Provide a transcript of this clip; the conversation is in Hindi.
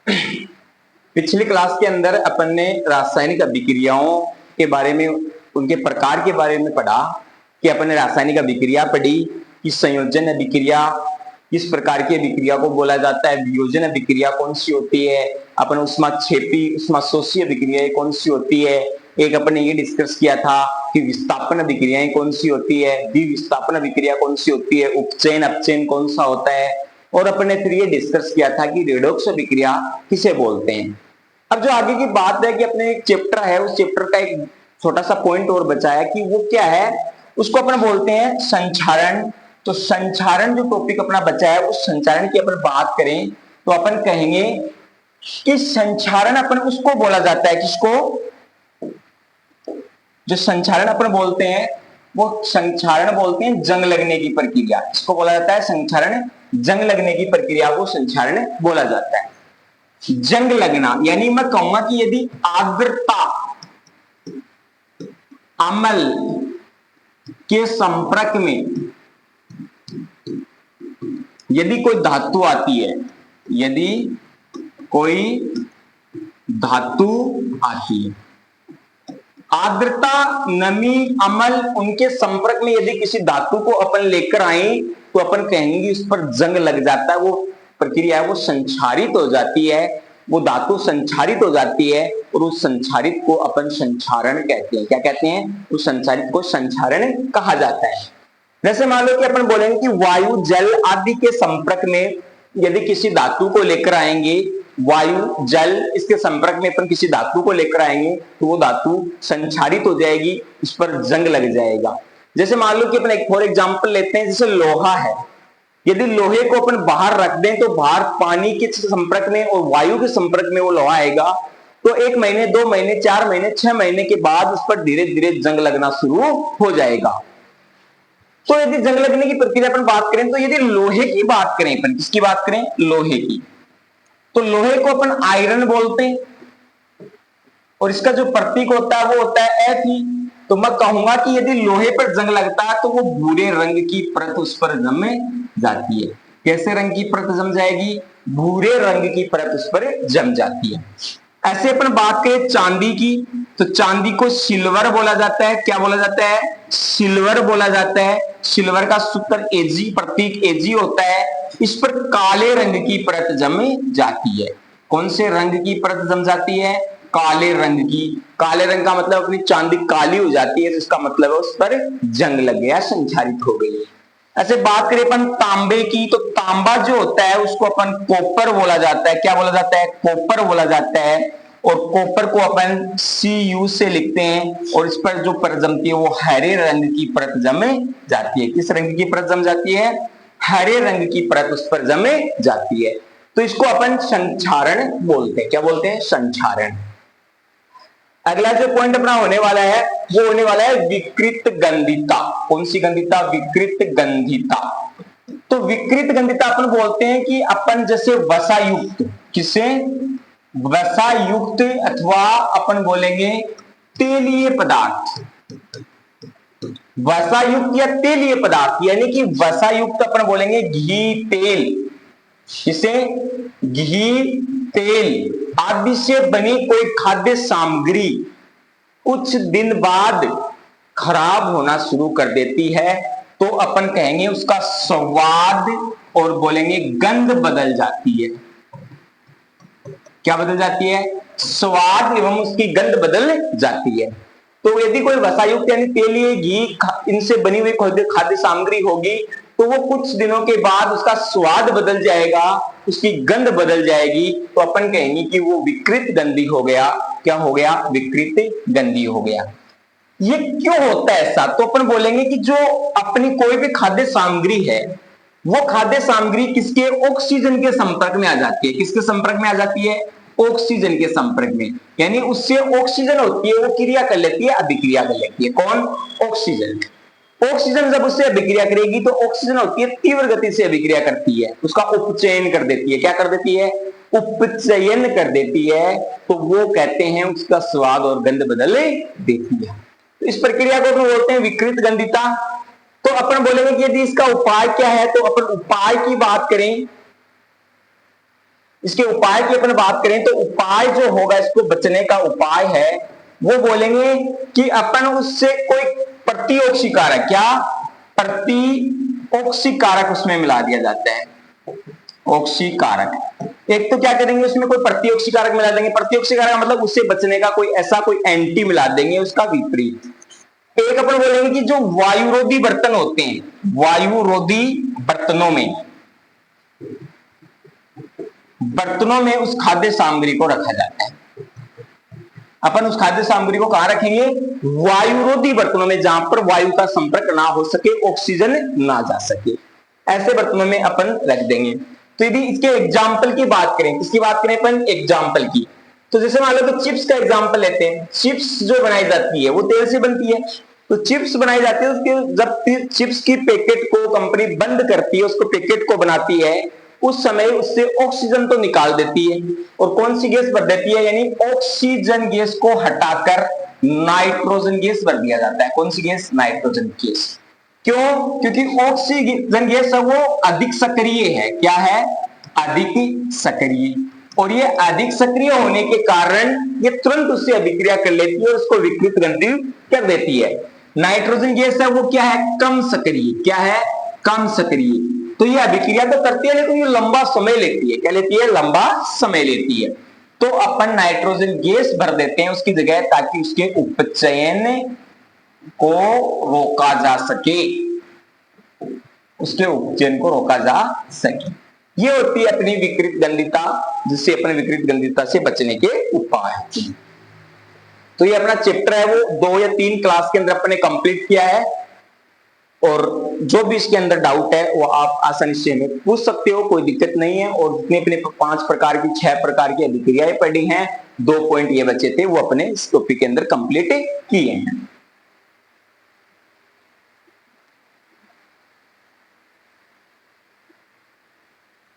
पिछली क्लास के अंदर अपन ने रासायनिक अभिक्रियाओं के बारे में, उनके प्रकार के बारे में पढ़ा कि अपन ने रासायनिक अभिक्रिया पढ़ी कि संयोजन अभिक्रिया किस प्रकार की अभिक्रिया को बोला जाता है, वियोजन अभिक्रिया कौन सी होती है, अपन उष्माक्षेपी उष्माशोषी अभिक्रियाएं कौन सी होती है, एक अपन ने ये डिस्कस किया था कि विस्थापन अभिक्रियाएं कौन सी होती है, द्विविस्थापन अभिक्रिया कौन सी होती है, उपचयन अपचयन कौन सा होता है, और अपन ने फिर ये डिस्कस किया था कि रेडॉक्स अभिक्रिया किसे बोलते हैं। अब जो आगे की बात है कि अपने एक चैप्टर है, उस चैप्टर का एक छोटा सा पॉइंट और बचा है कि वो क्या है, उसको अपन बोलते हैं संचारण। तो संचारण जो टॉपिक अपना बचा है, उस संचारण की अपन बात करें तो अपन कहेंगे कि संचारण अपन उसको बोला जाता है, किसको, जो संचारण अपन बोलते हैं वो संचारण बोलते हैं जंग लगने की प्रक्रिया। इसको बोला जाता है संचारण, जंग लगने की प्रक्रिया को संचारण बोला जाता है। जंग लगना यानी मैं कहूंगा कि यदि आर्द्रता अम्ल के संपर्क में यदि कोई धातु आती है, यदि कोई धातु आती है, आर्द्रता नमी अम्ल उनके संपर्क में यदि किसी धातु को अपन लेकर आए तो अपन कहेंगे उस पर जंग लग जाता है, वो प्रक्रिया है वो संचारित हो जाती है, वो धातु संचारित हो जाती है और उस संचारित को अपन संचारण कहते हैं। क्या कहते हैं? उस संचारित को संचारण कहा जाता है। जैसे मान लो कि अपन बोलेंगे कि वायु जल आदि के संपर्क में यदि किसी धातु को लेकर आएंगे, वायु जल इसके संपर्क में अपन किसी धातु को लेकर आएंगे तो वो धातु संचारित हो जाएगी, इस पर जंग लग जाएगा। जैसे मान लो कि अपन एक फॉर एग्जांपल लेते हैं, जैसे लोहा है, यदि लोहे को अपन बाहर रख दें तो बाहर पानी के संपर्क में और वायु के संपर्क में वो लोहा आएगा, तो 1 महीने 2 महीने 4 महीने 6 महीने के बाद उस पर धीरे धीरे जंग लगना शुरू हो जाएगा। तो यदि जंग लगने की प्रक्रिया अपन बात करें तो यदि लोहे की बात करें, अपन किसकी बात करें, लोहे की, तो लोहे को अपन आयरन बोलते हैं और इसका जो प्रतीक होता है वो होता है Fe। तो मैं कहूंगा कि यदि लोहे पर जंग लगता है तो वो भूरे रंग की परत उस पर जम जाती है। कैसे रंग की परत जम जाएगी? भूरे रंग की परत उस पर जम जाती है। ऐसे अपन बात करें चांदी की, तो चांदी को सिल्वर बोला जाता है। क्या बोला जाता है? सिल्वर बोला जाता है। सिल्वर का सूत्र Ag, प्रतीक Ag होता है। इस पर काले रंग की परत जम जाती है। कौन से रंग की परत जम जाती है? काले रंग की। काले रंग का मतलब अपनी चांदी काली हो जाती है, जिसका मतलब है उस पर जंग लग गया, संचारित हो गई। ऐसे बात करें अपन तांबे की, तो तांबा जो होता है उसको अपन कॉपर बोला जाता है। क्या बोला जाता है? कॉपर बोला जाता है। और कॉपर को अपन Cu से लिखते हैं और इस पर जो परत जमती है वो हरे रंग की परत जम जाती है। किस रंग की परत जम जाती है? हरे रंग की परत उस पर जम जाती है। तो इसको अपन संचारण बोलते हैं। क्या बोलते हैं? संचारण। अगला जो पॉइंट अपना होने वाला है वो होने वाला है विकृत गंधिता। कौन सी गंधिता? विकृत गंधिता। तो विकृत गंधिता अपन बोलते हैं कि अपन जैसे वसायुक्त, किसे? वसायुक्त अथवा अपन बोलेंगे तेलीय पदार्थ, वसायुक्त या तेलीय पदार्थ, यानी कि वसायुक्त अपन बोलेंगे घी, तेल, किसे? घी, तेल आदि से बनी कोई खाद्य सामग्री कुछ दिन बाद खराब होना शुरू कर देती है तो अपन कहेंगे उसका स्वाद और बोलेंगे गंध बदल जाती है। क्या बदल जाती है? स्वाद एवं उसकी गंध बदल जाती है। तो यदि कोई वसायुक्त यानी तेलीय, घी, इनसे बनी हुई खाद्य सामग्री होगी तो वो कुछ दिनों के बाद उसका स्वाद बदल जाएगा, उसकी गंध बदल जाएगी, तो अपन कहेंगे कि वो विकृत गंधी हो गया। क्या हो गया? विकृत गंधी हो गया। ये क्यों होता है ऐसा? तो अपन बोलेंगे कि जो अपनी कोई भी खाद्य सामग्री है वो खाद्य सामग्री किसके? ऑक्सीजन के संपर्क में आ जाती है। किसके संपर्क में आ जाती है? ऑक्सीजन के संपर्क में, यानी उससे ऑक्सीजन होती है, वो क्रिया कर लेती है, अभिक्रिया कर लेती है। कौन? ऑक्सीजन। ऑक्सीजन जब उससे अभिक्रिया करेगी तो ऑक्सीजन होती है तीव्र गति से अभिक्रिया करती है, उसका उपचयन कर देती है। क्या कर देती है? उपचयन कर देती है। तो वो कहते हैं उसका स्वाद और गंध बदल देती है। तो इस प्रक्रिया को अपन बोलते हैं विकृत गंधिता। तो अपन बोलेंगे कि यदि इसका उपाय क्या है, तो अपन उपाय की बात करें इसके उपाय की अपन बात करें तो उपाय जो होगा, इसको बचने का उपाय है वो बोलेंगे कि अपन उससे कोई प्रतिओक्षी कारक, क्या प्रतिओक्षी कारक उसमें मिला दिया जाता है। ऑक्सी कारक, एक तो क्या करेंगे उसमें कोई प्रतिओक्षी कारक मिला देंगे। प्रतिओक्षी कारक मतलब उससे बचने का कोई ऐसा कोई एंटी मिला देंगे उसका विपरीत। एक अपन बोलेंगे कि जो वायुरोधी बर्तन होते हैं, वायुरोधी बर्तनों में उस खाद्य सामग्री को रखा जाता है। अपन उस खाद्य सामग्री को कहां रखेंगे? वायुरोधी बर्तनों में, जहां पर वायु का संपर्क ना हो सके, ऑक्सीजन ना जा सके, ऐसे बर्तनों में अपन रख देंगे। तो यदि इसके एग्जाम्पल की बात करें, किसकी बात करें अपन? एग्जाम्पल की। तो जैसे मान लो तो चिप्स का एग्जाम्पल लेते हैं। चिप्स जो बनाई जाती है वो तेल से बनती है। तो चिप्स बनाई जाती है, उसके जब चिप्स की पैकेट को कंपनी बंद करती है, उसको पैकेट को बनाती है, उस समय उससे ऑक्सीजन तो निकाल देती है और कौन सी गैस भर देती है? यानी ऑक्सीजन गैस को हटाकर नाइट्रोजन गैस भर दिया जाता है। कौन सी गैस? Nitrogen gas. क्यों? क्योंकि ऑक्सीजन गैस है वो अधिक सक्रिय है। क्या है? अधिक सक्रिय। और ये अधिक सक्रिय होने के कारण ये तुरंत उससे अभिक्रिया कर लेती है और उसको विकृत गंधीय कर देती है। नाइट्रोजन गैस है वो क्या है? कम सक्रिय। क्या है? कम सक्रिय। तो ये अभिक्रिया तो करती है लेकिन ये लंबा समय लेती है। क्या लेती है? लंबा समय लेती है। तो अपन नाइट्रोजन गैस भर देते हैं उसकी जगह, ताकि उसके उपचयन को रोका जा सके, उसके उपचयन को रोका जा सके। ये होती है अपनी विकृत गंधिता, जिससे अपने विकृत गंधिता से बचने के उपाय। तो ये अपना चैप्टर है वो 2 या 3 क्लास के अंदर अपने कंप्लीट किया है, और जो भी इसके अंदर डाउट है वो आप आसानी से हमें पूछ सकते हो, कोई दिक्कत नहीं है। और जितने अपने 5 प्रकार की 6 प्रकार की अभिक्रियाएं पढ़ी हैं, 2 पॉइंट ये बचे थे वो अपने इस टॉपिक के अंदर कंप्लीट किए हैं।